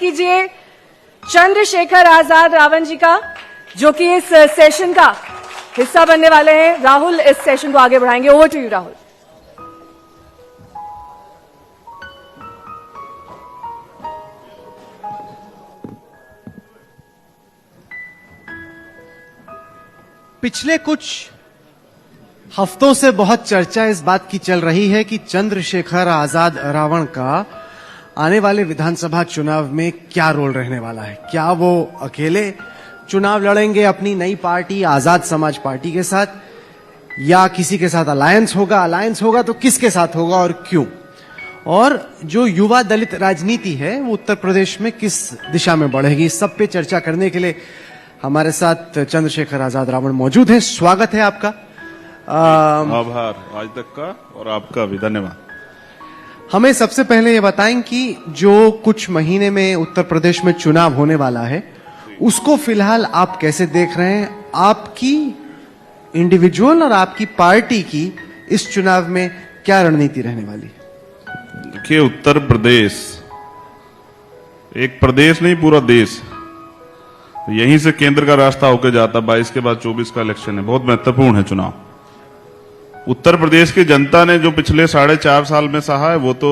कीजिए चंद्रशेखर आजाद रावण जी का, जो कि इस सेशन का हिस्सा बनने वाले हैं। राहुल इस सेशन को आगे बढ़ाएंगे। Over to you Rahul. पिछले कुछ हफ्तों से बहुत चर्चा इस बात की चल रही है कि चंद्रशेखर आजाद रावण का आने वाले विधानसभा चुनाव में क्या रोल रहने वाला है। क्या वो अकेले चुनाव लड़ेंगे अपनी नई पार्टी आजाद समाज पार्टी के साथ, या किसी के साथ अलायंस होगा तो किसके साथ होगा और क्यों। और जो युवा दलित राजनीति है वो उत्तर प्रदेश में किस दिशा में बढ़ेगी, सब पे चर्चा करने के लिए हमारे साथ चंद्रशेखर आजाद रावण मौजूद हैं। स्वागत है आपका। आभार आज तक का, और आपका भी धन्यवाद। हमें सबसे पहले ये बताएं कि जो कुछ महीने में उत्तर प्रदेश में चुनाव होने वाला है उसको फिलहाल आप कैसे देख रहे हैं। आपकी इंडिविजुअल और आपकी पार्टी की इस चुनाव में क्या रणनीति रहने वाली है। देखिए, उत्तर प्रदेश एक प्रदेश नहीं, पूरा देश, यहीं से केंद्र का रास्ता होकर जाता। 22 के बाद 24 का इलेक्शन है, बहुत महत्वपूर्ण है चुनाव। उत्तर प्रदेश की जनता ने जो पिछले 4.5 साल में सहा है वो तो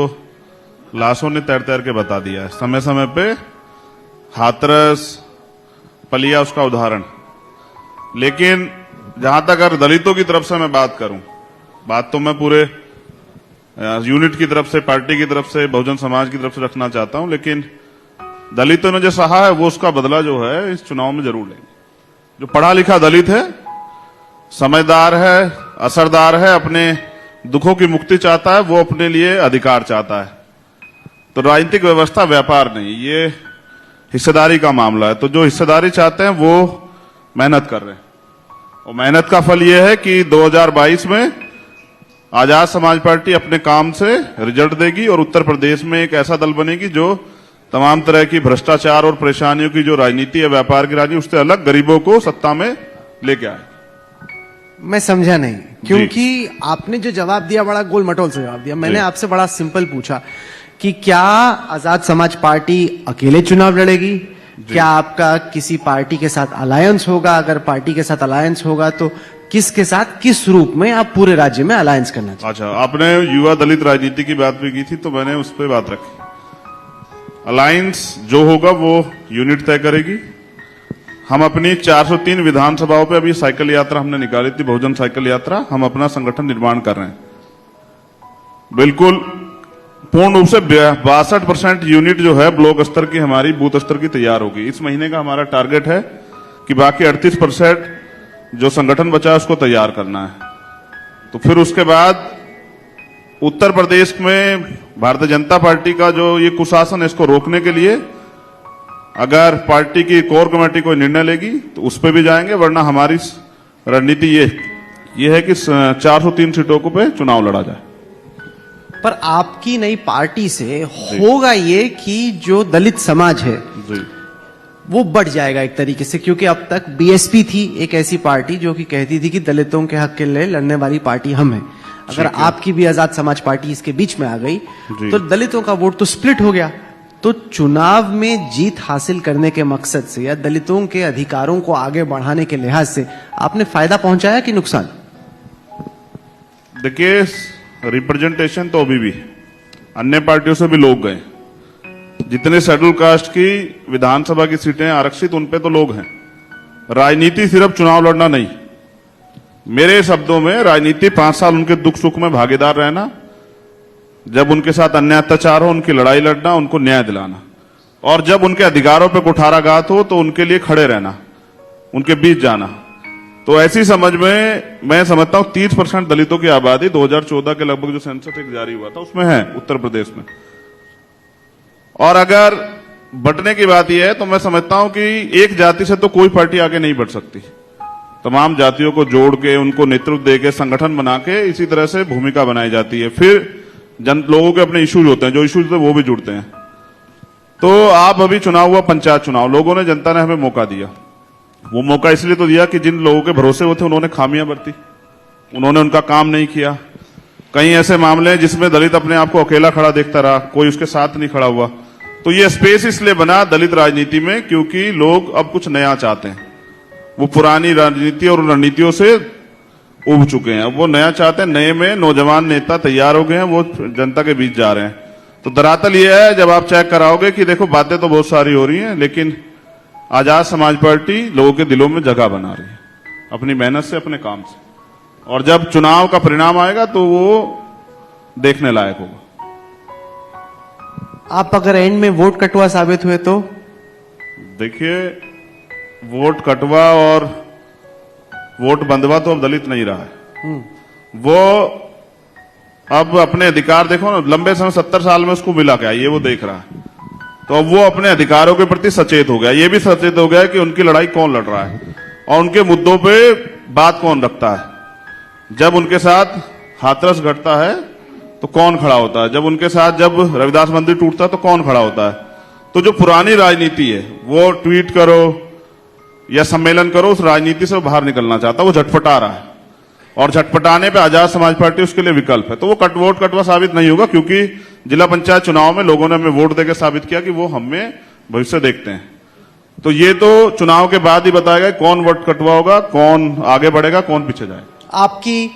लाशों ने तैर तैर के बता दिया है। समय समय पे हाथरस, पलिया उसका उदाहरण। लेकिन जहां तक अगर दलितों की तरफ से मैं बात करूं, बात तो मैं पूरे यूनिट की तरफ से, पार्टी की तरफ से, बहुजन समाज की तरफ से रखना चाहता हूं, लेकिन दलितों ने जो सहा है वो उसका बदला जो है इस चुनाव में जरूर लेंगे। जो पढ़ा लिखा दलित है, समझदार है, असरदार है, अपने दुखों की मुक्ति चाहता है, वो अपने लिए अधिकार चाहता है। तो राजनीतिक व्यवस्था व्यापार नहीं, ये हिस्सेदारी का मामला है। तो जो हिस्सेदारी चाहते हैं वो मेहनत कर रहे हैं, और मेहनत का फल ये है कि 2022 में आजाद समाज पार्टी अपने काम से रिजल्ट देगी और उत्तर प्रदेश में एक ऐसा दल बनेगी जो तमाम तरह की भ्रष्टाचार और परेशानियों की जो राजनीति है, व्यापार की राजनीति, उससे अलग गरीबों को सत्ता में लेके आए। मैं समझा नहीं, क्योंकि आपने जो जवाब दिया बड़ा गोल मटोल से जवाब दिया। मैंने आपसे बड़ा सिंपल पूछा कि क्या आजाद समाज पार्टी अकेले चुनाव लड़ेगी, क्या आपका किसी पार्टी के साथ अलायंस होगा, अगर पार्टी के साथ अलायंस होगा तो किसके साथ, किस रूप में आप पूरे राज्य में अलायंस करना चाहिए। अच्छा, आपने युवा दलित राजनीति की बात भी की थी तो मैंने उस पर बात रखी। अलायंस जो होगा वो यूनिट तय करेगी। हम अपनी 403 विधानसभाओं पे अभी साइकिल यात्रा हमने निकाली थी, बहुजन साइकिल यात्रा। हम अपना संगठन निर्माण कर रहे हैं, बिल्कुल पूर्ण रूप से 62% यूनिट जो है ब्लॉक स्तर की, हमारी बूथ स्तर की तैयार होगी। इस महीने का हमारा टारगेट है कि बाकी 38% जो संगठन बचा है उसको तैयार करना है। तो फिर उसके बाद उत्तर प्रदेश में भारतीय जनता पार्टी का जो ये कुशासन है, इसको रोकने के लिए अगर पार्टी की कोर कमेटी कोई निर्णय लेगी तो उस पर भी जाएंगे, वरना हमारी रणनीति ये है कि 403 सीटों को पे चुनाव लड़ा जाए। पर आपकी नई पार्टी से होगा ये कि जो दलित समाज है वो बढ़ जाएगा एक तरीके से, क्योंकि अब तक बीएसपी थी एक ऐसी पार्टी जो कि कहती थी कि दलितों के हक के लिए लड़ने वाली पार्टी हम हैं। अगर आपकी भी आजाद समाज पार्टी इसके बीच में आ गई तो दलितों का वोट तो स्प्लिट हो गया। तो चुनाव में जीत हासिल करने के मकसद से या दलितों के अधिकारों को आगे बढ़ाने के लिहाज से आपने फायदा पहुंचाया कि नुकसान। देखिए, रिप्रेजेंटेशन तो अभी भी अन्य पार्टियों से भी लोग गए। जितने शेड्यूल कास्ट की विधानसभा की सीटें आरक्षित, उन पे तो लोग हैं। राजनीति सिर्फ चुनाव लड़ना नहीं, मेरे शब्दों में राजनीति 5 साल उनके दुख सुख में भागीदार रहना, जब उनके साथ अन्याय अत्याचार हो उनकी लड़ाई लड़ना, उनको न्याय दिलाना, और जब उनके अधिकारों पर कुठाराघात हो तो उनके लिए खड़े रहना, उनके बीच जाना। तो ऐसी समझ में मैं समझता हूं 30% दलितों की आबादी 2014 के लगभग जो सेंसस एक जारी हुआ था उसमें है उत्तर प्रदेश में। और अगर बंटने की बात यह है तो मैं समझता हूं कि एक जाति से तो कोई पार्टी आगे नहीं बढ़ सकती। तमाम जातियों को जोड़ के, उनको नेतृत्व देके, संगठन बना के इसी तरह से भूमिका बनाई जाती है। फिर लोगों के अपने इश्यूज होते हैं, जो इश्यूज थे वो भी जुड़ते हैं। तो आप अभी चुनाव हुआ, पंचायत चुनाव, लोगों ने, जनता ने हमें मौका दिया। वो मौका इसलिए तो दिया कि जिन लोगों के भरोसे होते उन्होंने खामियां बरती, उन्होंने उनका काम नहीं किया। कई ऐसे मामले हैं जिसमें दलित अपने आप को अकेला खड़ा देखता रहा, कोई उसके साथ नहीं खड़ा हुआ। तो ये स्पेस इसलिए बना दलित राजनीति में क्योंकि लोग अब कुछ नया चाहते हैं। वो पुरानी राजनीति और रणनीतियों से उब चुके हैं, अब वो नया चाहते हैं। नए में नौजवान नेता तैयार हो गए हैं, वो जनता के बीच जा रहे हैं। तो दरअसल ये है, जब आप चेक कराओगे कि देखो बातें तो बहुत सारी हो रही हैं, लेकिन आजाद समाज पार्टी लोगों के दिलों में जगह बना रही है अपनी मेहनत से, अपने काम से। और जब चुनाव का परिणाम आएगा तो वो देखने लायक होगा। आप अगर एंड में वोट कटवा साबित हुए तो? देखिए, वोट कटवा और वोट बंधवा तो अब दलित नहीं रहा है। वो अब अपने अधिकार, देखो ना, लंबे समय 70 साल में उसको मिला क्या, ये वो देख रहा है। तो अब वो अपने अधिकारों के प्रति सचेत हो गया, ये भी सचेत हो गया कि उनकी लड़ाई कौन लड़ रहा है और उनके मुद्दों पे बात कौन रखता है। जब उनके साथ हाथरस घटता है तो कौन खड़ा होता है, जब उनके साथ जब रविदास मंदिर टूटता है तो कौन खड़ा होता है। तो जो पुरानी राजनीति है, वो ट्वीट करो या सम्मेलन करो, उस राजनीति से वो बाहर निकलना चाहता है, वो झटपटा रहा है। और झटपटाने पे आजाद समाज पार्टी उसके लिए विकल्प है। तो वो वोट कटवा साबित नहीं होगा, क्योंकि जिला पंचायत चुनाव में लोगों ने हमें वोट देकर साबित किया कि वो हमें भविष्य देखते हैं। तो ये तो चुनाव के बाद ही बताएगा कौन वोट कटवा होगा, कौन आगे बढ़ेगा, कौन पीछे जाएगा। आपकी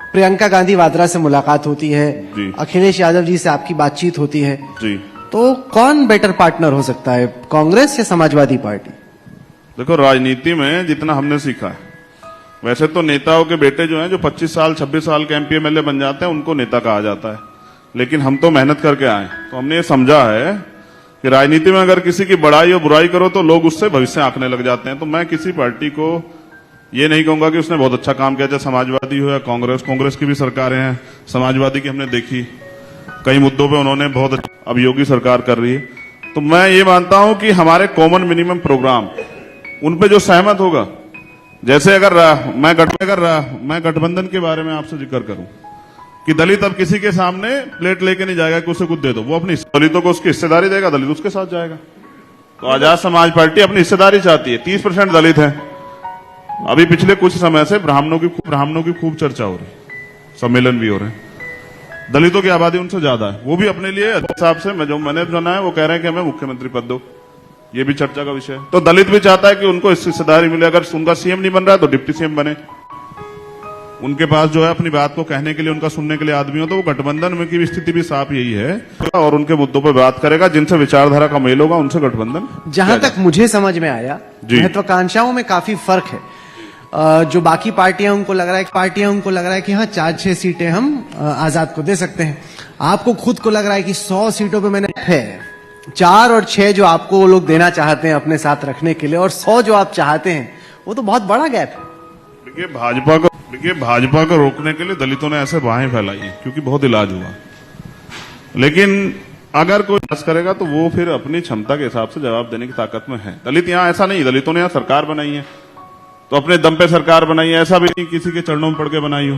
प्रियंका गांधी वाड्रा से मुलाकात होती है जी। अखिलेश यादव जी से आपकी बातचीत होती है जी। तो कौन बेटर पार्टनर हो सकता है, कांग्रेस या समाजवादी पार्टी? देखो, राजनीति में जितना हमने सीखा है, वैसे तो नेताओं के बेटे जो हैं, जो 25 साल 26 साल के MP MLA बन जाते हैं, उनको नेता कहा जाता है। लेकिन हम तो मेहनत करके आए, तो हमने ये समझा है कि राजनीति में अगर किसी की बड़ाई और बुराई करो तो लोग उससे भविष्य आंकने लग जाते हैं। तो मैं किसी पार्टी को ये नहीं कहूंगा कि उसने बहुत अच्छा काम किया, चाहे समाजवादी हो या कांग्रेस की भी सरकारें हैं, समाजवादी की हमने देखी, कई मुद्दों पे उन्होंने बहुत अच्छा, अब योगी सरकार कर रही है। तो मैं ये मानता हूं कि हमारे कॉमन मिनिमम प्रोग्राम, उन पे जो सहमत होगा, जैसे अगर मैं गठबंधन के बारे में आपसे जिक्र करूं कि दलित अब किसी के सामने प्लेट लेके नहीं जाएगा कि उसे कुछ दे दो, वो अपनी दलितों को उसकी हिस्सेदारी देगा, दलित उसके साथ जाएगा। तो आजाद समाज पार्टी अपनी हिस्सेदारी चाहती है। 30% दलित है। अभी पिछले कुछ समय से ब्राह्मणों की खूब चर्चा हो रही, सम्मेलन भी हो रहे हैं। दलितों की आबादी उनसे ज्यादा है, वो भी अपने लिए हिसाब से मैंने जाना है, वो कह रहे हैं कि हमें मुख्यमंत्री पद दो, ये भी चर्चा का विषय है। तो दलित भी चाहता है कि उनको इस हिस्सेदारी मिले, अगर उनका CM नहीं बन रहा है तो डिप्टी CM बने, उनके पास जो है अपनी बात को कहने के लिए, उनका सुनने के लिए आदमी हो। तो वो गठबंधन में की स्थिति भी साफ यही है, और उनके मुद्दों पर बात करेगा, जिनसे विचारधारा का मेल होगा उनसे गठबंधन। जहां तक मुझे समझ में आया, महत्वाकांक्षाओं में काफी फर्क है। जो बाकी पार्टियां उनको लग रहा है कि हाँ 4-6 सीटें हम आजाद को दे सकते हैं। आपको खुद को लग रहा है कि 100 सीटों पे मैंने है, 4 और 6 जो आपको वो लोग देना चाहते हैं अपने साथ रखने के लिए, और 100 जो आप चाहते हैं, वो तो बहुत बड़ा गैप है। देखिए, भाजपा को रोकने के लिए दलितों ने ऐसे बाहें फैलाई हैं, क्योंकि बहुत इलाज हुआ। लेकिन अगर कोई बस करेगा तो वो फिर अपनी क्षमता के हिसाब से जवाब देने की ताकत में है। दलित यहाँ ऐसा नहीं, दलितों ने यहाँ सरकार बनाई है तो अपने दम पे सरकार बनाई है, ऐसा भी नहीं किसी के चरणों में पड़ के बनाई हो।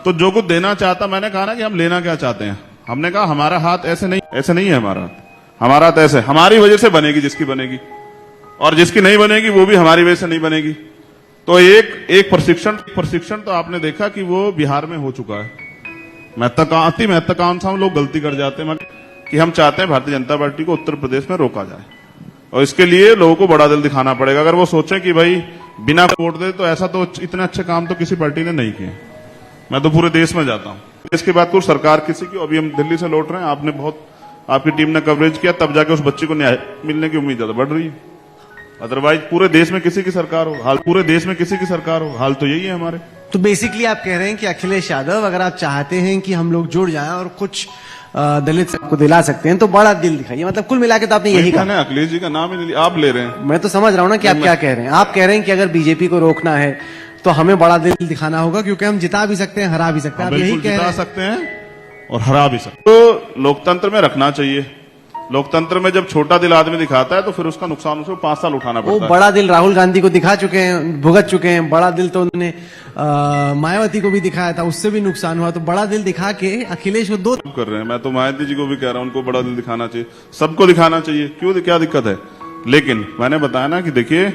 तो जो कुछ देना चाहता, मैंने कहा ना कि हम लेना क्या चाहते हैं, हमने कहा हमारा हाथ ऐसे नहीं है, हमारा हाथ ऐसे, हमारी वजह से बनेगी जिसकी बनेगी, और जिसकी नहीं बनेगी वो भी हमारी वजह से नहीं बनेगी। तो एक प्रशिक्षण तो आपने देखा कि वो बिहार में हो चुका है। अति महत्वाकांक्षा लोग गलती कर जाते हैं कि हम चाहते हैं भारतीय जनता पार्टी को उत्तर प्रदेश में रोका जाए, और इसके लिए लोगों को बड़ा दिल दिखाना पड़ेगा। अगर वो सोचें कि भाई बिना वोट दे, तो ऐसा तो इतने अच्छे काम तो किसी पार्टी ने नहीं किए। मैं तो पूरे देश में जाता हूँ, इसके बाद कोई सरकार किसी की, अभी हम दिल्ली से लौट रहे हैं, आपकी टीम ने कवरेज किया, तब जाके उस बच्चे को न्याय मिलने की उम्मीद ज्यादा बढ़ रही है। अदरवाइज पूरे देश में किसी की सरकार हो, हाल तो यही है हमारे। तो बेसिकली आप कह रहे हैं कि अखिलेश यादव, अगर आप चाहते हैं कि हम लोग जुड़ जाएं और कुछ दलित को दिला सकते हैं, तो बड़ा दिल दिखाइए। मतलब कुल मिलाकर तो आपने यही कहा। अखिलेश जी का नाम ही आप ले रहे हैं। मैं तो समझ रहा हूं ना कि आप क्या कह रहे हैं। आप कह रहे हैं कि अगर बीजेपी को रोकना है तो हमें बड़ा दिल दिखाना होगा, क्योंकि हम जिता भी सकते हैं, हरा भी सकते हैं। आप यही कह रहे हैं। जिता सकते हैं और हरा भी सकते हैं। तो लोकतंत्र में रखना चाहिए। लोकतंत्र में जब छोटा दिल आदमी दिखाता है तो फिर उसका नुकसान उसको 5 साल उठाना पड़ता है। वो बड़ा दिल राहुल गांधी को दिखा चुके हैं, भुगत चुके हैं। बड़ा दिल तो उन्होंने मायावती को भी दिखाया था, उससे भी नुकसान हुआ। तो बड़ा दिल दिखा के अखिलेश को दो कर रहे हैं। मैं तो मायावती जी को भी कह रहा हूं, उनको बड़ा दिल दिखाना चाहिए, सबको दिखाना चाहिए। क्यों, क्या दिक्कत है? लेकिन मैंने बताया ना कि देखिए,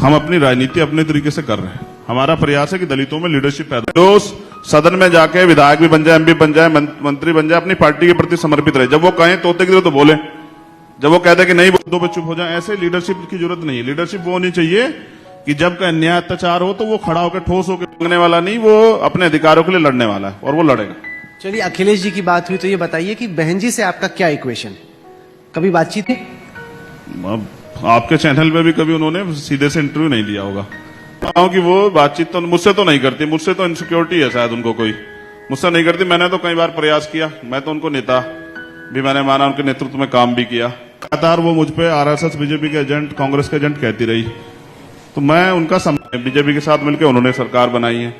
हम अपनी राजनीति अपने तरीके से कर रहे हैं। हमारा प्रयास है कि दलितों में लीडरशिप पैदा, जो सदन में जाके विधायक भी बन जाए, MP बन जाए, मंत्री बन जाए, अपनी पार्टी के प्रति समर्पित रहे। जब वो कहें तोते की तरह तो बोले, जब वो कहते हैं कि नहीं मुद्दों पे चुप हो जाए, ऐसे लीडरशिप की जरूरत नहीं है। लीडरशिप वो होनी चाहिए कि जब का अन्याय अत्याचार हो तो वो खड़ा होकर ठोस होकर मांगने वाला नहीं, वो अपने अधिकारों के लिए लड़ने वाला है और वो लड़ेगा। चलिए, अखिलेश जी की बात हुई तो ये बताइए कि बहन जी से आपका क्या इक्वेशन, कभी बातचीत है? अब आपके चैनल पे भी कभी उन्होंने सीधे से इंटरव्यू नहीं दिया होगा कि वो बातचीत तो मुझसे तो नहीं करती, मुझसे तो इनसिक्योरिटी है शायद उनको, कोई मुझसे नहीं करती। मैंने तो कई बार प्रयास किया, मैं तो उनको नेता भी मैंने माना, उनके नेतृत्व में काम भी किया। लगातार वो मुझ पे आरएसएस बीजेपी के एजेंट, कांग्रेस के एजेंट कहती रही, तो मैं उनका बीजेपी के साथ मिलकर उन्होंने सरकार बनाई है,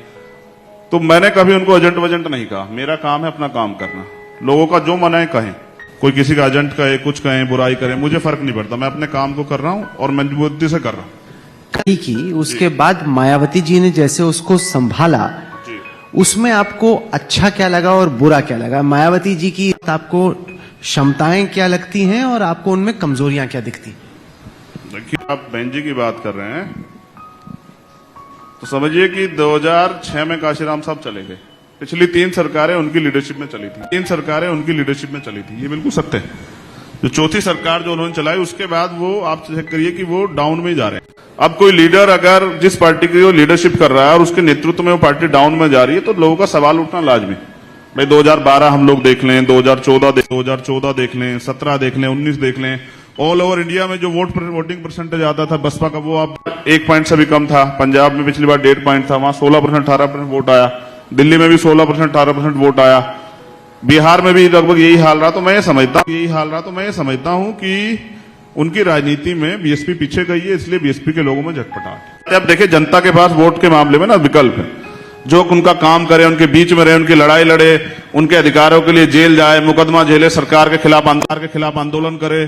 तो मैंने कभी उनको एजेंट वजेंट नहीं कहा। मेरा काम है अपना काम करना, लोगों का जो मन है कहें, कोई किसी का एजेंट कहे, कुछ कहें, बुराई करें, मुझे फर्क नहीं पड़ता। मैं अपने काम को कर रहा हूं और मजबूती से कर रहा हूं। कही की उसके बाद मायावती जी ने जैसे उसको संभाला, उसमें आपको अच्छा क्या लगा और बुरा क्या लगा? मायावती जी की आपको क्षमताएं क्या लगती हैं और आपको उनमें कमजोरियां क्या दिखती? देखिए, आप बहन जी की बात कर रहे हैं तो समझिए कि 2006 में काशीराम साहब चले गए। पिछली 3 सरकारें उनकी लीडरशिप में चली थी, 3 सरकारें उनकी लीडरशिप में चली थी, ये बिल्कुल सत्य है। जो चौथी सरकार जो उन्होंने चलाई उसके बाद वो आप चेक करिए कि वो डाउन में जा रहे हैं। अब कोई लीडर अगर जिस पार्टी की वो लीडरशिप कर रहा है और उसके नेतृत्व में वो पार्टी डाउन में जा रही है तो लोगों का सवाल उठना लाजमी। भाई 2012 हम लोग देख लें, 2014 देख लें, 17 देख लें, 19 देख लें, ऑल ओवर इंडिया में जो वोटिंग परसेंटेज आता था बसपा का, वो अब 1 पॉइंट से भी कम था। पंजाब में पिछली बार 1.5 पॉइंट था, वहां 16% 18% वोट आया। दिल्ली में भी 16% 18% वोट आया। बिहार में भी लगभग यही हाल रहा। तो मैं ये समझता हूं कि उनकी राजनीति में बीएसपी पीछे गई है, इसलिए बीएसपी के लोगों में झटपटाहट। अब देखिए, जनता के पास वोट के मामले में ना विकल्प है, जो उनका काम करे, उनके बीच में रहे, उनकी लड़ाई लड़े, उनके अधिकारों के लिए जेल जाए, मुकदमा झेले, सरकार के खिलाफ आंदोलन करे,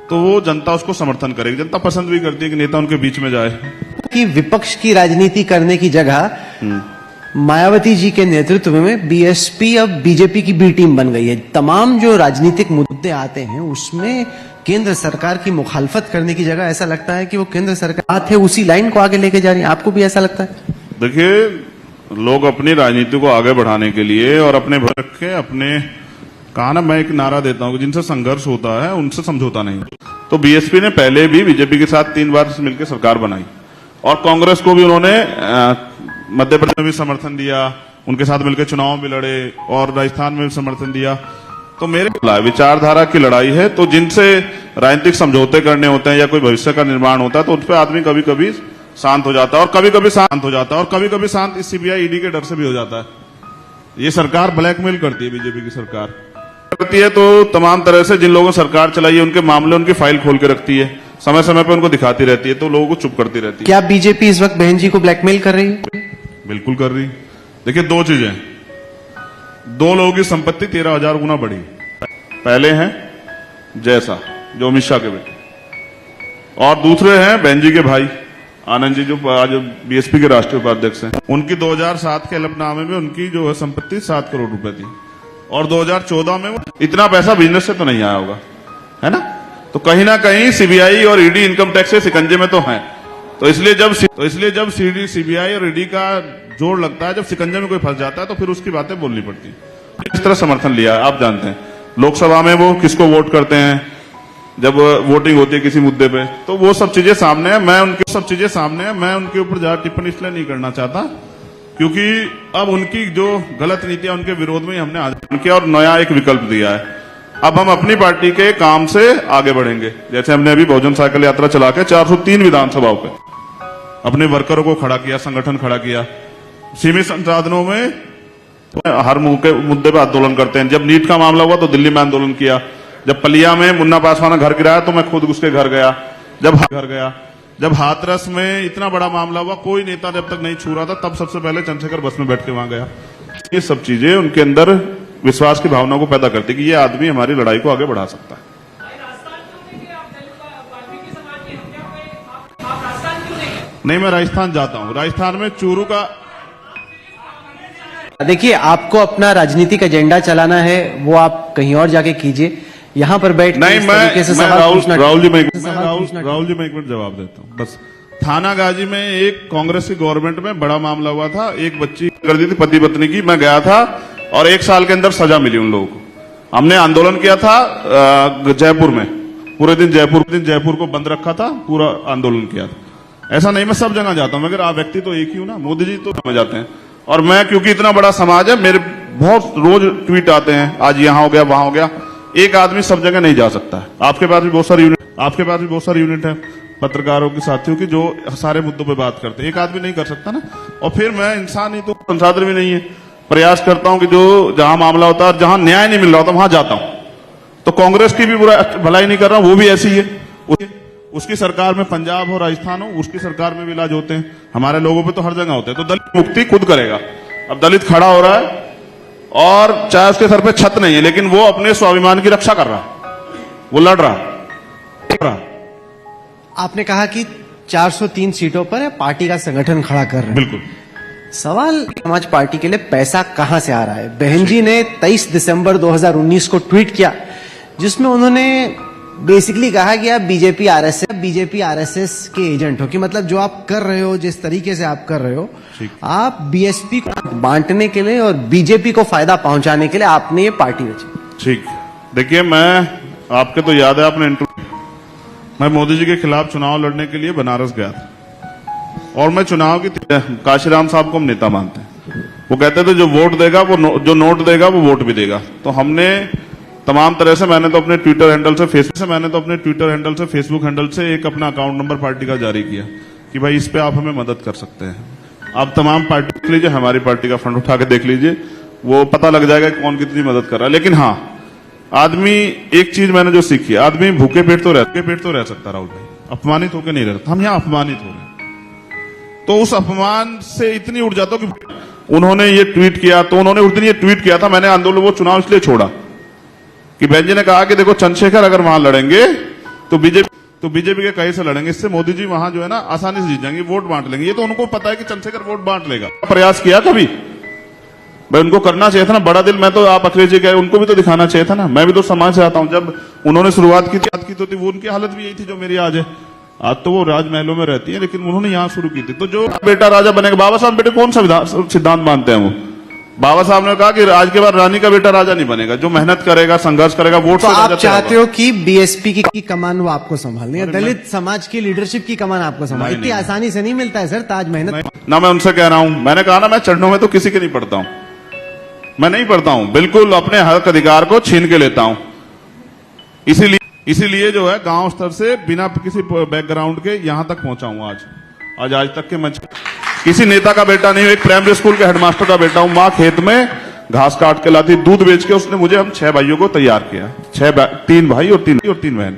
तो वो जनता उसको समर्थन करेगी। जनता पसंद भी करती है कि नेता उनके बीच में जाए। कि विपक्ष की राजनीति करने की जगह मायावती जी के नेतृत्व में बीएसपी अब बीजेपी की बी टीम बन गई है। तमाम जो राजनीतिक मुद्दे आते हैं उसमें केंद्र सरकार की मुखालफत करने की जगह ऐसा लगता है कि वो केंद्र सरकार है उसी लाइन को आगे लेके जा रही है। आपको भी ऐसा लगता है? देखिए, लोग अपनी राजनीति को आगे बढ़ाने के लिए और अपने भरक के अपने कहा ना, मैं एक नारा देता हूं कि जिनसे संघर्ष होता है उनसे समझौता नहीं। तो बीएसपी ने पहले भी बीजेपी के साथ 3 बार मिलकर सरकार बनाई और कांग्रेस को भी उन्होंने मध्य प्रदेश में भी समर्थन दिया, उनके साथ मिलकर चुनाव भी लड़े और राजस्थान में भी समर्थन दिया। तो मेरे विचारधारा की लड़ाई है, तो जिनसे राजनीतिक समझौते करने होते हैं या कोई भविष्य का निर्माण होता है तो उस पर आदमी कभी कभी शांत हो जाता है और कभी कभी शांत इस सीबीआई ईडी के डर से भी हो जाता है। ये सरकार ब्लैकमेल करती है, बीजेपी की सरकार करती है, तो तमाम तरह से जिन लोगों ने सरकार चलाई है उनके मामले, उनकी फाइल खोल के रखती है, समय समय पर उनको दिखाती रहती है, तो लोगों को चुप करती रहती है। क्या बीजेपी इस वक्त बहन जी को ब्लैकमेल कर रही है? बिल्कुल कर रही। देखिए, 2 चीजें, 2 लोगों की संपत्ति 13,000 गुना बढ़ी। पहले हैं जैसा, जो अमित शाह के बेटे, और दूसरे हैं बहन जी के भाई आनंद जी, जो आज बीएसपी के राष्ट्रीय उपाध्यक्ष हैं। उनकी 2007 के हलफनामे में उनकी जो है संपत्ति 7 करोड़ रुपए थी और 2014 में वो इतना पैसा बिजनेस से तो नहीं आया होगा, है ना? तो कहीं ना कहीं सीबीआई और ईडी इनकम टैक्स के शिकंजे में तो हैं। तो इसलिए जब सीबीआई और ईडी का जोड़ लगता है, जब शिकंजे में कोई फंस जाता है तो फिर उसकी बातें बोलनी पड़ती है। इस तरह समर्थन लिया है, आप जानते हैं लोकसभा में वो किसको वोट करते हैं, जब वोटिंग होती है किसी मुद्दे पे, तो वो सब चीजें सामने है। मैं उनके ऊपर ज्यादा टिप्पणी इसलिए नहीं करना चाहता क्योंकि अब उनकी जो गलत नीतियां उनके विरोध में हमने आंदोलन किया और नया एक विकल्प दिया है। अब हम अपनी पार्टी के काम से आगे बढ़ेंगे। जैसे हमने अभी बहुजन साइकिल यात्रा चला के 403 विधानसभाओं पे अपने वर्करों को खड़ा किया, संगठन खड़ा किया। सीमित संसाधनों में हर मुद्दे पर आंदोलन करते हैं। जब नीट का मामला हुआ तो दिल्ली में आंदोलन किया। जब पलिया में मुन्ना पासवान घर गिराया तो मैं खुद उसके घर गया। जब हाथरस में इतना बड़ा मामला हुआ, कोई नेता जब तक नहीं छू रहा था, तब सबसे पहले चंद्रशेखर बस में बैठ के वहां गया। ये सब चीजें उनके अंदर विश्वास की भावना को पैदा करती कि ये आदमी हमारी लड़ाई को आगे बढ़ा सकता है। नहीं, मैं राजस्थान जाता हूं। राजस्थान में चूरू का, देखिए, आपको अपना राजनीतिक एजेंडा चलाना है, वो आप कहीं और जाके कीजिए। यहाँ पर बैठ नहीं, मैं राहुल जी में एक मिनट जवाब देता हूँ बस। थाना गाजी में एक कांग्रेस की गवर्नमेंट में बड़ा मामला हुआ था, एक बच्ची कर दी थी पति पत्नी की। मैं गया था और 1 साल के अंदर सजा मिली उन लोगों को। हमने आंदोलन किया था जयपुर में, पूरे दिन जयपुर को बंद रखा था, पूरा आंदोलन किया था। ऐसा नहीं मैं सब जगह जाता हूं, मगर आप व्यक्ति तो एक ही हूं ना, मोदी जी तो में जाते हैं। और मैं, क्योंकि इतना बड़ा समाज है, मेरे बहुत रोज ट्वीट आते हैं, आज यहां हो गया वहां हो गया। एक आदमी सब जगह नहीं जा सकता है। आपके पास भी बहुत सारी यूनिट है पत्रकारों के साथियों की, जो सारे मुद्दों पे बात करते हैं। एक आदमी नहीं कर सकता ना। और फिर मैं इंसान ही तो, संसाधन भी नहीं है। प्रयास करता हूं कि जो जहां मामला होता है, जहां न्याय नहीं मिल रहा होता, वहां जाता हूं। तो कांग्रेस की भी भलाई नहीं कर रहा, वो भी ऐसी है। उसकी सरकार में पंजाब हो, राजस्थान हो, उसकी सरकार में भी इलाज होते हैं। हमारे लोगों पे तो हर जगह होते हैं। तो दलित मुक्ति खुद करेगा। अब दलित खड़ा हो रहा है, और चाहे उसके सर पे छत नहीं है, लेकिन वो अपने स्वाभिमान की रक्षा कर रहा है, वो लड़ रहा है। आपने कहा कि 403 सीटों पर पार्टी का संगठन खड़ा कर रहे हैं। बिल्कुल। सवाल, समाज पार्टी के लिए पैसा कहां से आ रहा है? बहन जी ने 23 दिसंबर 2019 को ट्वीट किया, जिसमें उन्होंने बेसिकली कहा कि आप बीजेपी आरएसएस के एजेंट हो। कि मतलब जो आप कर रहे हो, जिस तरीके से आप कर रहे हो, आप बीएसपी को बांटने के लिए और बीजेपी को फायदा पहुंचाने के लिए आपने ये पार्टी रची। ठीक। देखिए, मैं, आपके तो याद है, आपने इंटरव्यू, मैं मोदी जी के खिलाफ चुनाव लड़ने के लिए बनारस गया था। और मैं चुनाव की, काशीराम साहब को हम नेता मानते हैं। वो कहते थे जो वोट देगा वो जो नोट देगा वो वोट भी देगा। तो हमने तमाम तरह से, मैंने तो अपने ट्विटर हैंडल से फेसबुक हैंडल से एक अपना अकाउंट नंबर पार्टी का जारी किया कि भाई इस पे आप हमें मदद कर सकते हैं। आप तमाम पार्टी देख लीजिए, हमारी पार्टी का फंड उठा के देख लीजिए, वो पता लग जाएगा कौन कितनी मदद कर रहा है। लेकिन हाँ, आदमी, एक चीज मैंने जो सीखी, आदमी भूखे पेट तो रह सकता राहुल भाई, अपमानित होकर नहीं रहता। हम यहाँ अपमानित हो रहे हैं, तो उस अपमान से इतनी उड़ जाता कि उन्होंने ये ट्वीट किया, तो उन्होंने उस दिन ये ट्वीट किया था, मैंने आंदोलन, वो चुनाव इसलिए छोड़ा कि बहन जी ने कहा कि देखो चंद्रशेखर अगर वहां लड़ेंगे तो बीजेपी के कहीं से लड़ेंगे, इससे मोदी जी वहां जो है ना आसानी से जीत जाएंगे, वोट बांट लेंगे। ये तो उनको पता है कि चंद्रशेखर वोट बांट लेगा। प्रयास किया कभी? भाई उनको करना चाहिए था ना, बड़ा दिल। मैं तो, आप अखिलेश जी कह रहे, उनको भी तो दिखाना चाहिए था ना। मैं भी तो समाज से आता हूं। जब उन्होंने शुरुआत की थी वो उनकी हालत भी यही थी जो मेरी आज है। आज तो वो राजमहलों में रहती है, लेकिन उन्होंने यहां शुरू की थी। तो जो बेटा राजा बनेगा, बाबा साहब बेटे कौन सा सिद्धांत मानते हैं वो? बाबा साहब ने कहा कि आज के बाद रानी का बेटा राजा नहीं बनेगा, जो मेहनत करेगा, संघर्ष करेगा, वोट तो आप चाहते हो कि बीएसपी की कमान वो आपको संभालनी है, दलित समाज की लीडरशिप की कमान आपको संभालनी? इतनी आसानी से नहीं मिलता है सर ताज मेहनत। ना मैं उनसे कह रहा हूं, मैंने कहा ना, मैं चरणों में तो किसी के नहीं पढ़ता हूं, मैं नहीं पढ़ता हूं, बिल्कुल अपने हक अधिकार को छीन के लेता हूं। इसीलिए जो है गांव स्तर से बिना किसी बैकग्राउंड के यहां तक पहुंचा हूं। आज तक के मंच, किसी नेता का बेटा नहीं हूं, एक प्राइमरी स्कूल के हेडमास्टर का बेटा हूं। मां खेत में घास काट के लाती, दूध बेच के उसने मुझे, हम 6 भाइयों को तैयार किया, 3 भाई और 3 बहन।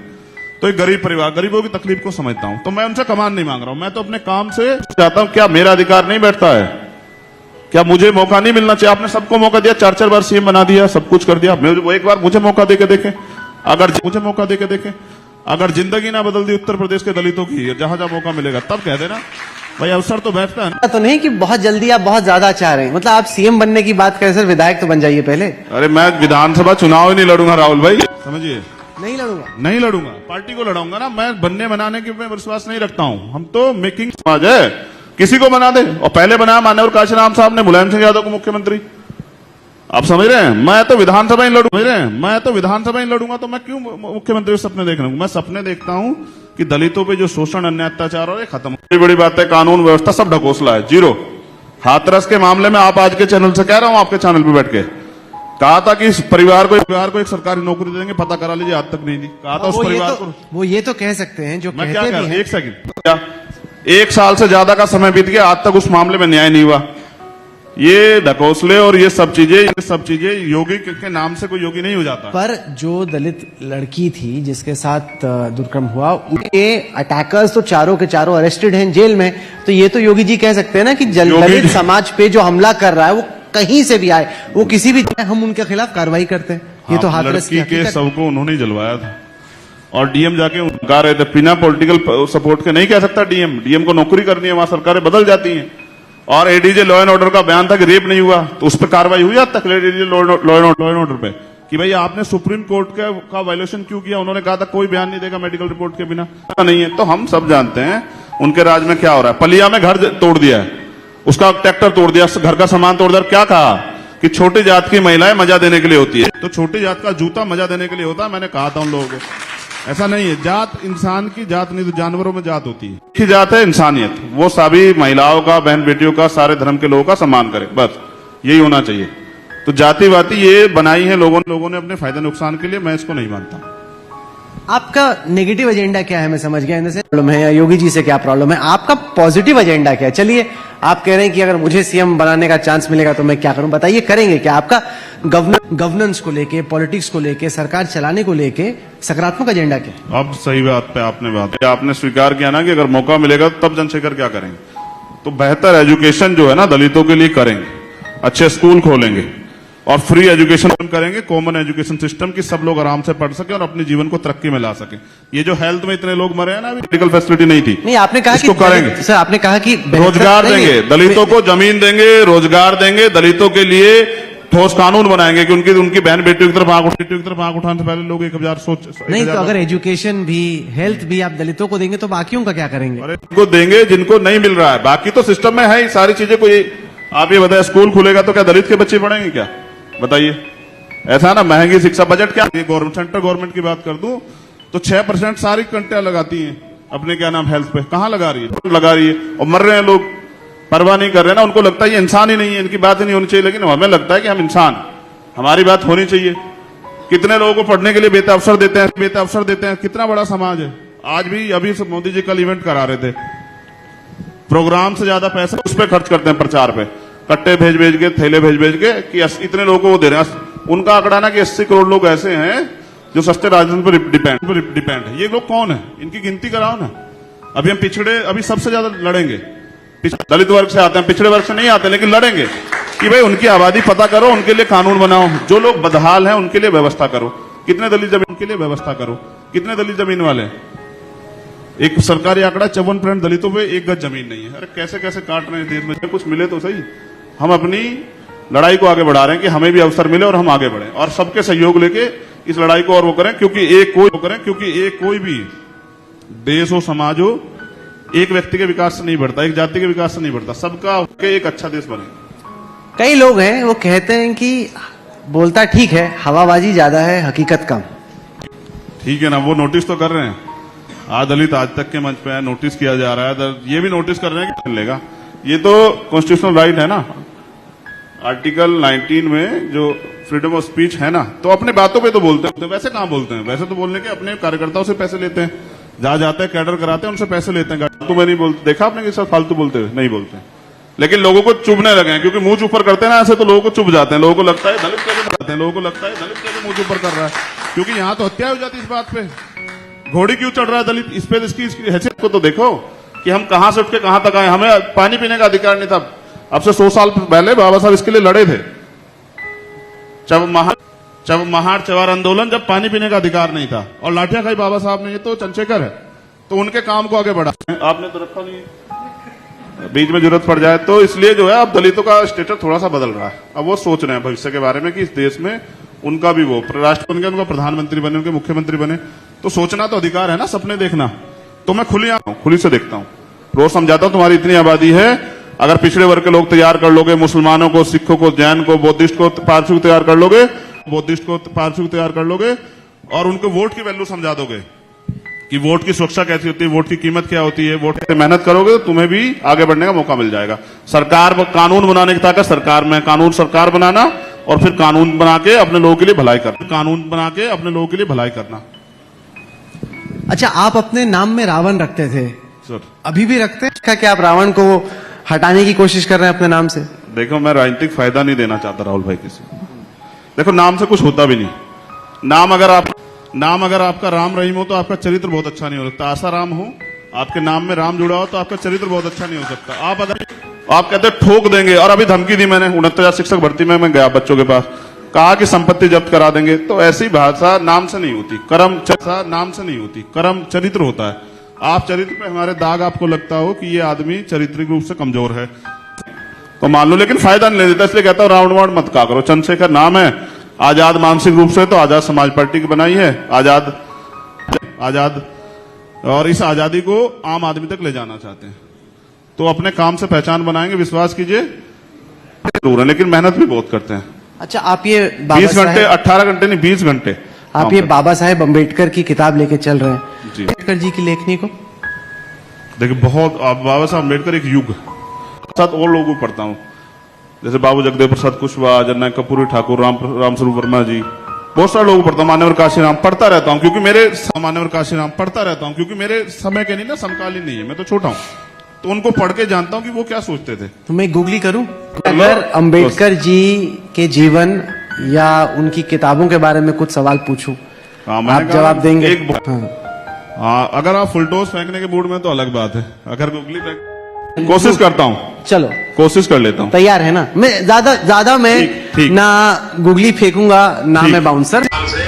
तो एक गरीब परिवार, गरीबों की तकलीफ को समझता हूं। तो मैं उनसे कमान नहीं मांग रहा हूं, मैं तो अपने काम से चाहता हूं। क्या मेरा अधिकार नहीं बैठता है? क्या मुझे मौका नहीं मिलना चाहिए? आपने सबको मौका दिया, 4 बार सीएम बना दिया, सब कुछ कर दिया। वो एक बार मुझे मौका देके देखे, अगर जिंदगी ना बदल दी उत्तर प्रदेश के दलितों की, जहां जहां मौका मिलेगा तब कह देना भाई, अवसर तो बैठता है। तो नहीं कि बहुत जल्दी आप बहुत ज्यादा चाह रहे हैं, मतलब आप सीएम बनने की बात करें सर, विधायक तो बन जाइए पहले। अरे मैं विधानसभा चुनाव ही नहीं लड़ूंगा राहुल भाई, समझिए। नहीं लड़ूंगा, पार्टी को लड़ाऊंगा ना। मैं बनने बनाने के में विश्वास नहीं रखता हूं। हम तो मेकिंग समाज है, किसी को बना दे। और पहले बनाया मान्यवर काशीराम साहब ने मुलायम सिंह यादव को मुख्यमंत्री। आप समझ रहे हैं? मैं तो विधानसभा ही लड़ूंगा, तो मैं क्यों मुख्यमंत्री सपने देख रहा हूं? मैं सपने देखता हूं कि दलितों पे जो शोषण, अन्याय, अत्याचार हो रहे खत्म। बड़ी बात है, कानून व्यवस्था सब ढकोसला है, जीरो। हाथरस के मामले में आप आज के चैनल से कह रहा हूं, आपके चैनल पे बैठ के कहा था कि इस परिवार को एक सरकारी नौकरी देंगे, पता करा लीजिए, आज तक नहीं दी। कहा था उस परिवार को। वो ये तो कह सकते हैं जो मैं क्या कह रहा हूं, एक सेकंड, क्या 1 साल से ज्यादा का समय बीत गया, आज तक उस मामले में न्याय नहीं हुआ। ये ढकोसले और ये सब चीजें योगी के नाम से कोई योगी नहीं हो जाता। पर जो दलित लड़की थी जिसके साथ दुष्कर्म हुआ, उनके अटैकर्स तो चारों के चारों अरेस्टेड हैं, जेल में। तो ये तो योगी जी कह सकते हैं ना कि दलित समाज पे जो हमला कर रहा है वो कहीं से भी आए, वो किसी भी, हम उनके खिलाफ कार्रवाई करते हैं। ये तो हाथरस लड़की के सबको उन्होंने जलवाया था, और डीएम जाके गा रहे थे बिना पॉलिटिकल सपोर्ट के। नहीं कह सकता डीएम को नौकरी करनी है, वहां सरकारें बदल जाती हैं। और एडीजे लॉ एंड ऑर्डर का बयान था कि रेप नहीं हुआ, तो उस पर कार्रवाई हुई आज तक एडीजे लॉ एंड ऑर्डर पे कि भाई आपने सुप्रीम कोर्ट का वायलेशन क्यों किया? उन्होंने कहा था कोई बयान नहीं देगा मेडिकल रिपोर्ट के बिना। नहीं है तो हम सब जानते हैं उनके राज में क्या हो रहा है। पलिया में घर तोड़ दिया है, उसका ट्रैक्टर तोड़ दिया, घर का सामान तोड़ दिया। क्या कहा कि छोटी जात की महिलाएं मजा देने के लिए होती है, तो छोटी जात का जूता मजा देने के लिए होता है। मैंने कहा था उन लोगों को, ऐसा नहीं है। जात इंसान की जात नहीं, तो जानवरों में जात होती है। की जात है इंसानियत, वो सभी महिलाओं का, बहन बेटियों का, सारे धर्म के लोगों का सम्मान करे, बस यही होना चाहिए। तो जाति वाति ये बनाई है लोगों ने अपने फायदे नुकसान के लिए, मैं इसको नहीं मानता। आपका नेगेटिव एजेंडा क्या है, मैं समझ गया, इनसे प्रॉब्लम है या योगी जी से क्या प्रॉब्लम है, आपका पॉजिटिव एजेंडा क्या है? चलिए, आप कह रहे हैं कि अगर मुझे सीएम बनाने का चांस मिलेगा तो मैं क्या करूं, बताइए, करेंगे क्या? आपका गवर्नेंस को लेके, पॉलिटिक्स को लेके, सरकार चलाने को लेके सकारात्मक एजेंडा क्या है? अब सही बात पे आपने स्वीकार किया ना कि अगर मौका मिलेगा तब चंद्रशेखर क्या करेंगे। तो बेहतर एजुकेशन जो है ना दलितों के लिए करेंगे, अच्छे स्कूल खोलेंगे और फ्री एजुकेशन करेंगे, कॉमन एजुकेशन सिस्टम की सब लोग आराम से पढ़ सके और अपने जीवन को तरक्की में ला सके। ये जो हेल्थ में इतने लोग मरे हैं ना, अभी मेडिकल फैसिलिटी नहीं थी। नहीं, आपने कहा इसको करेंगे सर, आपने कहा कि रोजगार देंगे, दलितों को जमीन देंगे, रोजगार देंगे, दलितों के लिए ठोस कानून बनाएंगे कि उनकी बहन बेटियों की तरफ आंख उठाने से पहले लोग 1000 सोच नहीं। तो अगर एजुकेशन भी, हेल्थ भी आप दलितों को देंगे तो बाकियों का क्या करेंगे? अरे उनको देंगे जिनको नहीं मिल रहा है, बाकी तो सिस्टम में है ही सारी चीजें। कोई आप ये बताए स्कूल खुलेगा तो क्या दलित के बच्चे पढ़ेंगे क्या? बताइए। ऐसा ना, महंगी शिक्षा, बजट क्या, गवर्नमेंट, सेंट्रल गवर्नमेंट की बात कर दूं तो 6% सारी कंट्रियां लगाती हैं अपने क्या नाम हेल्थ पे, कहां लगा रही है? लगा रही है और मर रहे हैं लोग, परवाह नहीं कर रहे ना। उनको लगता है ये इंसान ही नहीं है, इनकी बात ही नहीं होनी चाहिए, लेकिन हमें लगता है कि हम इंसान, हमारी बात होनी चाहिए। कितने लोगों को पढ़ने के लिए बेहतर अवसर देते हैं, कितना बड़ा समाज है। आज भी अभी मोदी जी कल इवेंट करा रहे थे, प्रोग्राम से ज्यादा पैसा उस पर खर्च करते हैं, प्रचार पे, कट्टे भेज के, थैले भेज के कि इतने लोगों को वो दे रहे हैं। उनका आंकड़ा ना कि 80 करोड़ लोग ऐसे हैं जो सस्ते राशन पर डिपेंड है। ये लोग कौन है, इनकी गिनती कराओ ना। अभी हम पिछड़े, अभी सबसे ज्यादा लड़ेंगे, दलित वर्ग से आते हैं, पिछड़े वर्ग से नहीं आते, लेकिन लड़ेंगे कि भाई उनकी आबादी पता करो, उनके लिए कानून बनाओ, जो लोग बदहाल हैं उनके लिए व्यवस्था करो। कितने दलित जमीन के लिए व्यवस्था करो, कितने दलित जमीन वाले? एक सरकारी आंकड़ा 54% दलितों पे 1 गज जमीन नहीं है। अरे कैसे कैसे काट रहे हैं देश में, कुछ मिले तो सही। हम अपनी लड़ाई को आगे बढ़ा रहे हैं कि हमें भी अवसर मिले और हम आगे बढ़े और सबके सहयोग लेके इस लड़ाई को और वो करें, क्योंकि एक कोई भी देश हो, समाज हो, एक व्यक्ति के विकास से नहीं बढ़ता, एक जाति के विकास से नहीं बढ़ता, सबका एक अच्छा देश बने। कई लोग हैं वो कहते हैं कि बोलता ठीक है, हवाबाजी ज्यादा है, हकीकत कम। ठीक है ना, वो नोटिस तो कर रहे हैं। आज दलित आज तक के मंच पे है, नोटिस किया जा रहा है, ये भी नोटिस कर रहे हैं कि मिलेगा। ये तो कॉन्स्टिट्यूशनल राइट है ना, आर्टिकल 19 में जो फ्रीडम ऑफ स्पीच है ना, तो अपने बातों पे तो बोलते हैं। वैसे कहां बोलते हैं? वैसे तो बोलने के अपने कार्यकर्ताओं से पैसे लेते हैं, जहां जाते हैं कैडर कराते हैं, उनसे पैसे लेते हैं। फालतू में नहीं बोलते, देखा आपने किसी फालतू बोलते हुए? नहीं बोलते। लेकिन लोगों को चुभने लगे हैं, क्योंकि मुंह चुप पर करते हैं ना ऐसे, तो लोगों को चुभ जाते हैं। लोगों को लगता है दलित कैसे मुंह चुप पर कर रहा है, क्योंकि यहां तो हत्या हो जाती है इस बात पे। घोड़ी क्यों चढ़ रहा है दलित इस पे? इसकी हैसियत को तो देखो कि हम कहां से उठ के कहां तक आए। हमें पानी पीने का अधिकार नहीं था। अब से 100 साल पहले बाबा साहब इसके लिए लड़े थे। जब महार चवार आंदोलन, जब पानी पीने का अधिकार नहीं था और लाठियां खाई बाबा साहब ने। ये तो चंद्रशेखर है, तो उनके काम को आगे बढ़ा। आपने तो रखा नहीं, बीच में जरूरत पड़ जाए तो। इसलिए जो है अब दलितों का स्टेटस थोड़ा सा बदल रहा है। अब वो सोच रहे हैं भविष्य के बारे में कि इस देश में उनका भी वो राष्ट्रपति बन गया, उनका प्रधानमंत्री बने, उनके मुख्यमंत्री बने। तो सोचना तो अधिकार है ना, सपने देखना। तो मैं खुली से देखता हूं, रोज समझाता हूं, तुम्हारी इतनी आबादी है, अगर पिछड़े वर्ग के लोग तैयार कर लोगे, मुसलमानों को, सिखों को, जैन को, बुद्धिस्ट को, पारसी को तैयार कर लोगे और उनको वोट की वैल्यू समझा दोगे कि वोट की सुरक्षा कैसी होती है, वोट की कीमत क्या होती है, वोट से मेहनत करोगे तो तुम्हें भी आगे बढ़ने का मौका मिल जाएगा। सरकार कानून बनाने की ताकत सरकार में, कानून सरकार बनाना और फिर कानून बना के अपने लोगों के लिए भलाई करना। अच्छा, आप अपने नाम में रावण रखते थे सर, अभी भी रखते हैं क्या? आप रावण को हटाने की कोशिश कर रहे हैं अपने नाम से? देखो, मैं राजनीतिक फायदा नहीं देना चाहता राहुल भाई किसी। देखो, नाम से कुछ होता भी नहीं। नाम अगर आपका राम रहीम हो तो आपका चरित्र बहुत अच्छा नहीं हो सकता। आशा राम हो, आपके नाम में राम जुड़ा हो तो आपका चरित्र बहुत अच्छा नहीं हो सकता। आप कहते ठोक देंगे, और अभी धमकी दी मैंने 69,000 शिक्षक भर्ती में मैं गया बच्चों के पास, कहा कि संपत्ति जब्त करा देंगे। तो ऐसी भाषा नाम से नहीं होती, कर्म चरित्र होता है। आप चरित्र पे हमारे दाग आपको लगता हो कि ये आदमी चारित्रिक रूप से कमजोर है तो मान लो, लेकिन फायदा नहीं देता। इसलिए कहता हूं रावण वावण मत कहा करो। चंद्रशेखर नाम है, आजाद मानसिक रूप से तो आजाद समाज पार्टी की बनाई है, आजाद, और इस आजादी को आम आदमी तक ले जाना चाहते हैं। तो अपने काम से पहचान बनाएंगे, विश्वास कीजिए, जरूर है, लेकिन मेहनत भी बहुत करते हैं। अच्छा, आप ये 20 घंटे, 18 घंटे नहीं, 20 घंटे आप ये बाबा साहेब अम्बेडकर की किताब लेके चल रहे हैं, जी। अम्बेडकर जी की लेखनी को देखिए बहुत बाबा साहब अम्बेडकर एक युग साथ और लोगों को पढ़ता हूँ, जैसे बाबू जगदेव प्रसाद कुशवाहा, जननायक कर्पूरी ठाकुर, रामस्वरूप वर्मा जी, बहुत सारे लोगों को पढ़ता हूँ। मान्यवर काशीराम पढ़ता रहता हूँ क्योंकि मान्यवर काशीराम पढ़ता रहता हूँ क्योंकि मेरे समय के नहीं ना, समकालीन नहीं है, मैं तो छोटा हूँ, तो उनको पढ़ के जानता हूँ कि वो क्या सोचते थे। तो मैं गूगली करूं, अगर अंबेडकर जी के जीवन या उनकी किताबों के बारे में कुछ सवाल पूछूं, हाँ, मैंने आप कहा जवाब देंगे? हाँ। हाँ, अगर आप फुलटोस फेंकने के मूड में तो अलग बात है, अगर गूगली फेंक कोशिश करता हूँ, चलो कोशिश कर लेता हूँ। तैयार है ना? मैं ज्यादा मैं ठीक। ना गूगली फेंकूंगा ना मैं बाउंसर। से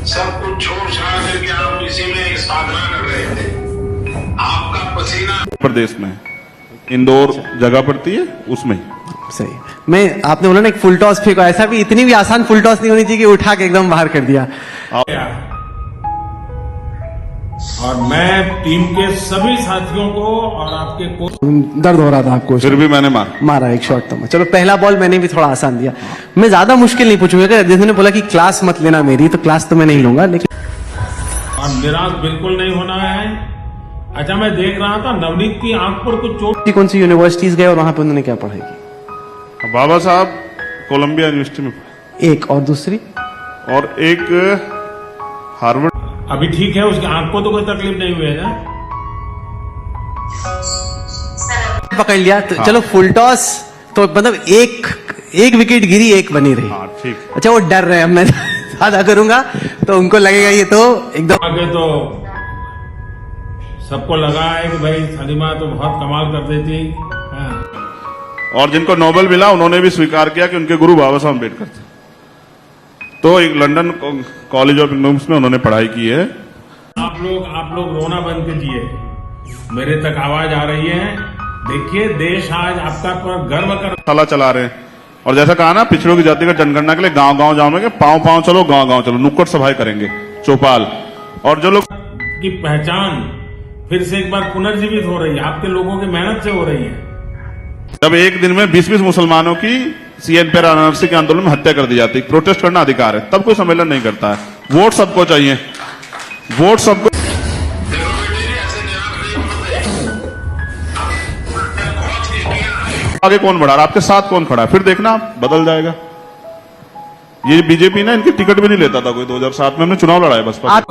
सब कुछ छोड़ छाड़ करके आप इसी में साधना कर रहे थे। आपका पसीना प्रदेश में इंदौर जगह पड़ती है, उसमें ही। सही। मैं आपने बोला ना एक फुल टॉस फेंको, ऐसा भी इतनी भी आसान फुल टॉस नहीं होनी चाहिए कि उठा के एकदम बाहर कर दिया। और मैं टीम के सभी साथियों को और आपके कोच दर्द हो रहा था आपको? फिर भी मैंने मारा एक शॉट तो। चलो पहला बॉल मैंने भी थोड़ा आसान दिया। मैं ज्यादा मुश्किल नहीं पूछूंगा, जैसे ने बोला कि क्लास मत लेना मेरी, तो क्लास तो मैं नहीं लूंगा, लेकिन और निराश बिल्कुल नहीं होना है। अच्छा, मैं देख रहा था नवनीत की आंख पर कुछ चोट। कौन सी यूनिवर्सिटीज गए और वहां पे उन्होंने क्या पढ़ाई की? बाबा साहब कोलंबिया यूनिवर्सिटी में, एक और दूसरी और एक हार्वर्ड। अभी ठीक है, उसकी आंख को तो कोई तकलीफ नहीं हुई है ना? पकड़ लिया तो चलो फुल टॉस तो मतलब एक विकेट गिरी, एक बनी रही। हाँ ठीक। अच्छा वो डर रहे हैं, अब मैं ज्यादा करूंगा तो उनको लगेगा ये तो एकदम। आगे तो सबको लगा है कि भाई सलीमा तो बहुत कमाल कर देती। हाँ। और जिनको नोबेल मिला उन्होंने भी स्वीकार किया कि उनके गुरु बाबा साहब अम्बेडकर थे। तो एक लंदन कॉलेज ऑफ इकोनॉमिक्स में उन्होंने पढ़ाई की है। आप लोग रोना बंद कीजिए, मेरे तक आवाज आ रही है। देखिए देश आज आपका पर गर्व कर साला चला रहे हैं, और जैसा कहा ना पिछड़ों की जाति का जनगणना के लिए गांव गांव जाओगे, पांव पांव चलो, गांव गांव चलो, नुक्कड़ सभाएं करेंगे चौपाल। और जो लोग की पहचान फिर से एक बार पुनर्जीवित हो रही है, आपके लोगों की मेहनत से हो रही है। जब एक दिन में 20-20 मुसलमानों की सीएन पर एनआरसी के आंदोलन में हत्या कर दी जाती, प्रोटेस्ट करना अधिकार है, तब कोई सम्मेलन नहीं करता है। वोट सबको चाहिए, वोट सबको। आगे कौन बढ़ा रहा, आपके साथ कौन खड़ा है, फिर देखना बदल जाएगा। ये बीजेपी ना इनकी टिकट भी नहीं लेता था कोई। 2007 में हमने चुनाव लड़ा है बसपा। आप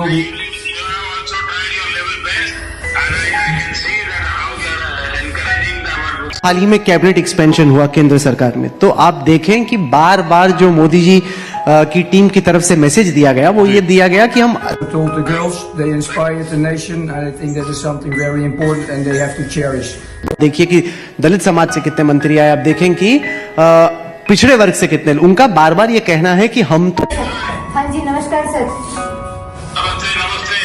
हाल ही में कैबिनेट एक्सपेंशन हुआ केंद्र सरकार में, तो आप देखें कि बार बार जो मोदी जी की टीम की तरफ से मैसेज दिया गया वो ये दिया गया कि हम told the girls, they inspired the nation, and I think that is something very important and they have to cherish. देखिए कि दलित समाज से कितने मंत्री आए, आप देखें कि पिछड़े वर्ग से कितने। उनका बार बार ये कहना है कि हम तो। हाँ जी नमस्कार सर। नमस्ते नमस्ते।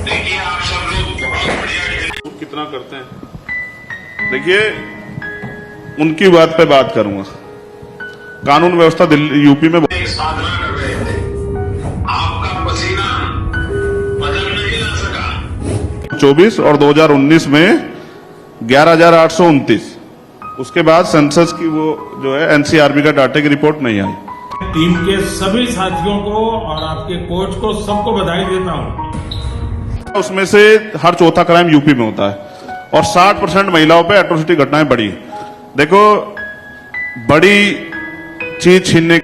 देखिए आप सब लोग बहुत बढ़िया खेल कितना करते हैं। देखिए उनकी बात पे बात करूंगा। कानून व्यवस्था दिल्ली यूपी में साधना कर रहे थे। आपका पसीना बदल नहीं ला सका। 24 और 2019 में 11,829। उसके बाद सेंसस की वो जो है एनसीआरबी का डाटा की रिपोर्ट नहीं आई। टीम के सभी साथियों को और आपके कोच को सबको बधाई देता हूं। उसमें से हर चौथा क्राइम यूपी में होता है और 60% महिलाओं पे एट्रोसिटी घटनाएं बढ़ी। देखो बड़ी चीज छीनने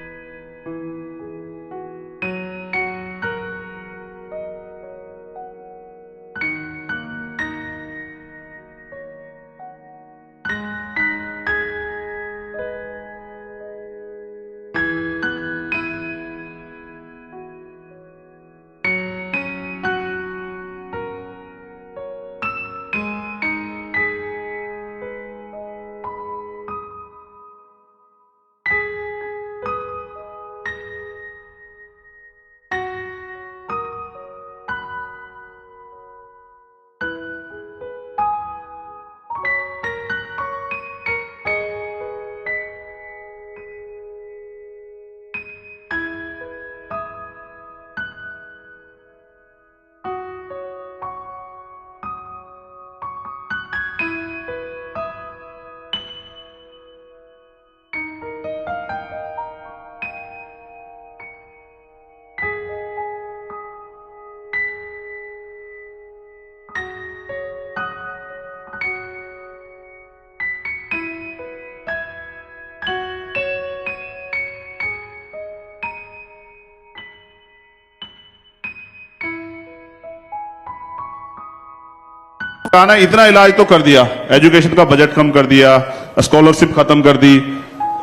ना इतना इलाज तो कर दिया, एजुकेशन का बजट कम कर दिया, स्कॉलरशिप खत्म कर दी,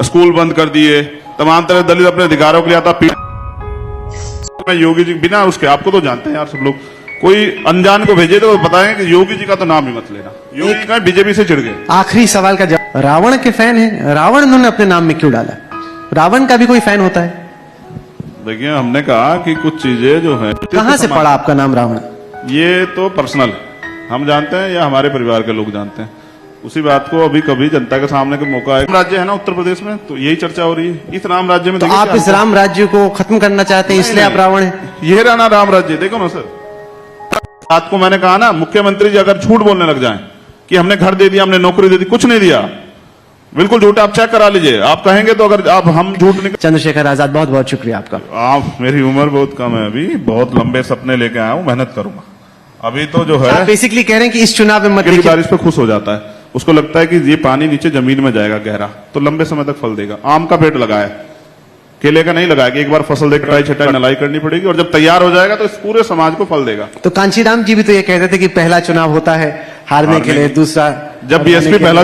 स्कूल बंद कर दिए, तमाम तरह दलित अपने अधिकारों के लिए आता। मैं योगी जी बिना उसके, आपको तो जानते हैं यार सब लोग, कोई अनजान को भेजे तो बताएं कि योगी जी का तो नाम ही मत लेना। योगी जी का बीजेपी से चिढ़ गए। आखिरी सवाल का जवाब, रावण के फैन है, रावण उन्होंने अपने नाम में क्यों डाला? रावण का भी कोई फैन होता है? देखिए हमने कहा कि कुछ चीजें जो है, कहां से पड़ा आपका नाम रावण? ये तो पर्सनल है, हम जानते हैं या हमारे परिवार के लोग जानते हैं। उसी बात को अभी कभी जनता के सामने का मौका है। राज्य है ना उत्तर प्रदेश में, तो यही चर्चा हो रही है। इस राम राज्य में तो आप इस राम राज्य को खत्म करना चाहते हैं, इसलिए आप रावण हैं? ये रहा ना राम राज्य। देखो ना सर, बात को मैंने कहा ना, मुख्यमंत्री जी अगर झूठ बोलने लग जाएं कि हमने घर दे दिया, हमने नौकरी दे दी, कुछ नहीं दिया, बिल्कुल झूठ। आप चेक करा लीजिए, आप कहेंगे तो अगर आप हम झूठ नहीं। चंद्रशेखर आजाद, बहुत बहुत शुक्रिया आपका। आप, मेरी उम्र बहुत कम है अभी, बहुत लंबे सपने लेके आया हूं, मेहनत करूंगा। अभी तो जो है आप बेसिकली कह रहे हैं कि इस चुनाव में मत केले की देखिए। बारिश पे खुश हो जाता है, उसको लगता है कि ये पानी नीचे जमीन में जाएगा गहरा, तो लंबे समय तक फल देगा। आम का पेड़ लगाया, केले का नहीं लगाया कि एक बार फसल देकर कटाई छटाई नलाई करनी पड़ेगी, और जब तैयार हो जाएगा तो इस पूरे समाज को फल देगा। तो कांचीराम जी भी तो ये कहते थे कि पहला चुनाव होता है हारने के लिए, दूसरा जब बीएसपी पहला